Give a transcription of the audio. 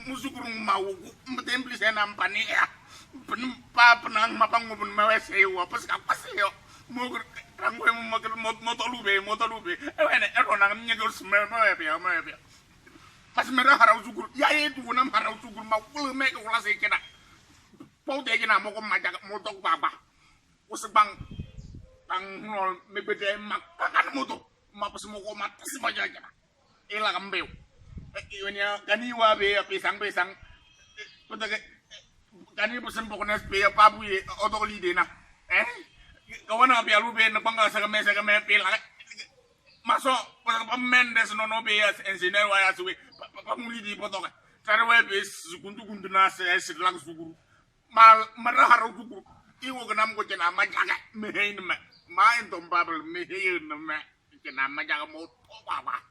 musukurung mau templi saya nampani ya penang mapang ngubun mewes hewa pas kapas yo mo rangwe mo moto lube ene nang nyegor smel me pas merah harau sugur ya itu nam harau sugur mau kule me ko lase kena pau de kena mo ko majak moto baba usbang tang nol me bede mak kan moto mapas mo ko matas baja kena ila kambeu iwanya kaniwa be pisang putaga kani pesen pokoknya be pabu ye otoli de na kawana be alu be na banga sa kame pila maso Mendes no be as engineer wa ya suwe pamuli di potoka tarwe be kuntu na se lang suguru mal maraharo suguru iwo ganam ko cena majaga mehin ma ento babel mehin ma cena majaga mo papa